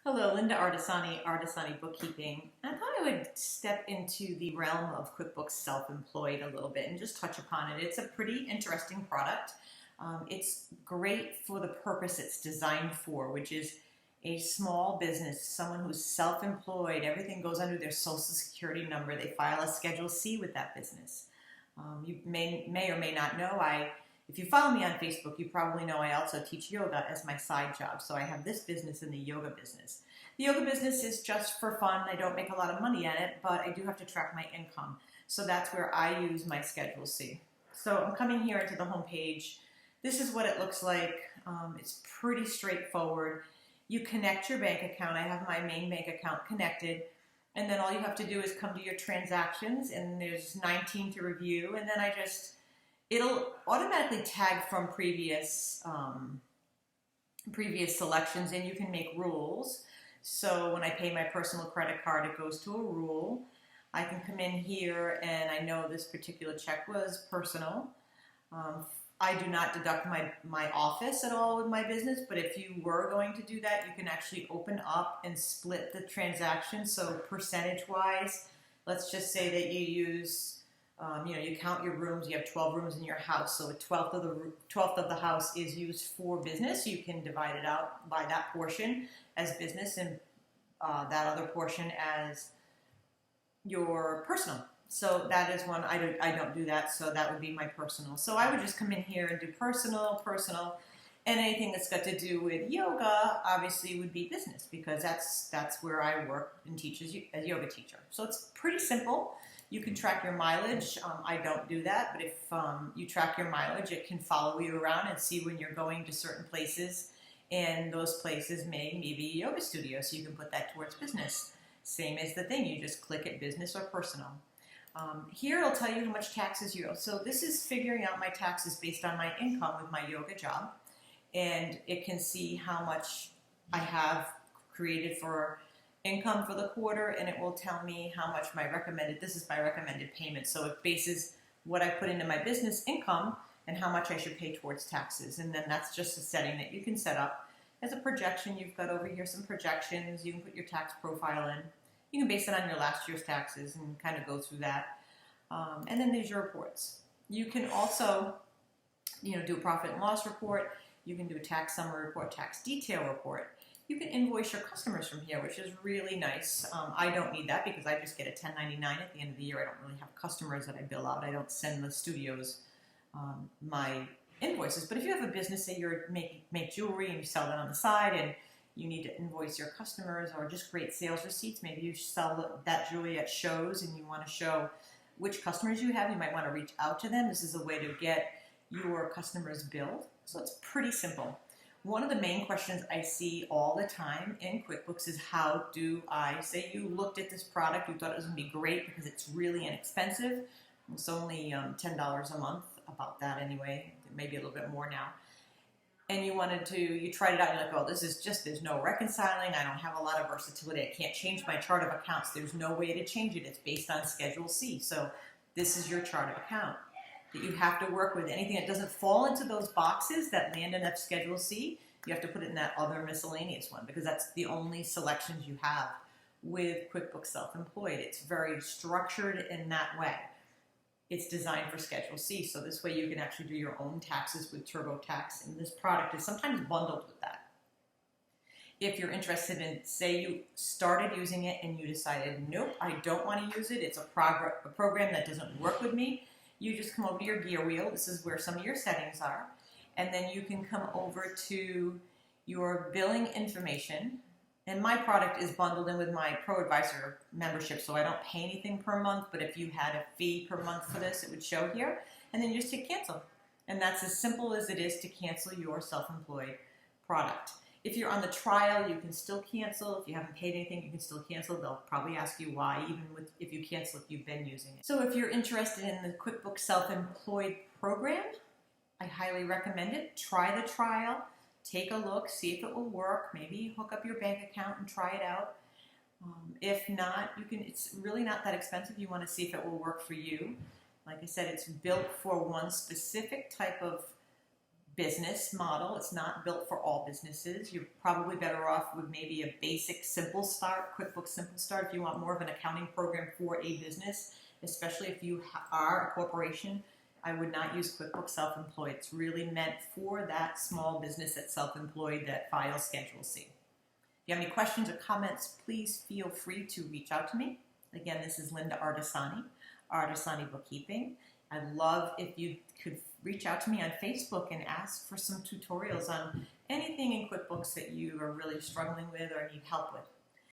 Hello, Linda Artisani, Artisani Bookkeeping. I thought I would step into the realm of QuickBooks Self-Employed a little bit and just touch upon it. It's a pretty interesting product. It's great for the purpose it's designed for, which is a small business, someone who's self-employed. Everything goes under their social security number. They file a Schedule C with that business. You may or may not know, if you follow me on Facebook, you probably know I also teach yoga as my side job. So I have this business and the yoga business. The yoga business is just for fun. I don't make a lot of money at it, but I do have to track my income. So that's where I use my Schedule C. So I'm coming here into the home page. This is what it looks like. It's pretty straightforward. You connect your bank account. I have my main bank account connected. And then all you have to do is come to your transactions, and there's 19 to review. And then it'll automatically tag from previous selections, and you can make rules. So when I pay my personal credit card, it goes to a rule. I can come in here and I know this particular check was personal. I do not deduct my office at all with my business, but if you were going to do that, you can actually open up and split the transaction. So percentage-wise, let's just say that you use you count your rooms. You have 12 rooms in your house, so a 12th of the house is used for business. You can divide it out by that portion as business, and that other portion as your personal. So that is one. I don't do that, so that would be my personal. So I would just come in here and do personal, and anything that's got to do with yoga obviously would be business, because that's where I work and teach as a yoga teacher. So it's pretty simple. You can track your mileage. I don't do that, but if you track your mileage, it can follow you around and see when you're going to certain places, and those places may be a yoga studio, so you can put that towards business. Same as the thing, you just click at business or personal. Here it'll tell you how much taxes you owe. So this is figuring out my taxes based on my income with my yoga job, and it can see how much I have created for income for the quarter, and it will tell me how much this is my recommended payment. So it bases what I put into my business income and how much I should pay towards taxes. And then that's just a setting that you can set up. As a projection, you've got over here some projections. You can put your tax profile in. You can base it on your last year's taxes and kind of go through that. And then there's your reports. You can also, do a profit and loss report. You can do a tax summary report, tax detail report. You can invoice your customers from here, which is really nice. I don't need that because I just get a 1099 at the end of the year. I don't really have customers that I bill out. I don't send the studios my invoices. But if you have a business that you make jewelry and you sell that on the side, and you need to invoice your customers, or just create sales receipts, maybe you sell that jewelry at shows and you want to show which customers you have, you might want to reach out to them. This is a way to get your customers billed. So it's pretty simple. One of the main questions I see all the time in QuickBooks is, how do I, say you looked at this product, you thought it was going to be great because it's really inexpensive. It's only $10 a month, about that anyway, maybe a little bit more now. And you tried it out, and you're like, oh, there's no reconciling, I don't have a lot of versatility, I can't change my chart of accounts, there's no way to change it, it's based on Schedule C. So this is your chart of account that you have to work with. Anything that doesn't fall into those boxes that land in that Schedule C, you have to put it in that other miscellaneous one, because that's the only selections you have with QuickBooks Self-Employed. It's very structured in that way. It's designed for Schedule C, so this way you can actually do your own taxes with TurboTax, and this product is sometimes bundled with that. If you're interested in, say you started using it and you decided, nope, I don't want to use it, it's a program that doesn't work with me, you just come over to your gear wheel. This is where some of your settings are. And then you can come over to your billing information. And my product is bundled in with my Pro Advisor membership, so I don't pay anything per month. But if you had a fee per month for this, it would show here. And then you just hit cancel. And that's as simple as it is to cancel your self-employed product. If you're on the trial, you can still cancel. If you haven't paid anything, you can still cancel. They'll probably ask you why, even if you cancel if you've been using it. So if you're interested in the QuickBooks Self-Employed program, I highly recommend it. Try the trial, take a look, see if it will work. Maybe hook up your bank account and try it out. If not, it's really not that expensive. You want to see if it will work for you. Like I said, it's built for one specific type of business model. It's not built for all businesses. You're probably better off with maybe a basic Simple Start, QuickBooks Simple Start, if you want more of an accounting program for a business, especially if you are a corporation. I would not use QuickBooks Self-Employed. It's really meant for that small business that's self-employed that files Schedule C. If you have any questions or comments, please feel free to reach out to me. Again, this is Linda Artesani, Artesani Bookkeeping. I'd love if you could reach out to me on Facebook and ask for some tutorials on anything in QuickBooks that you are really struggling with or need help with.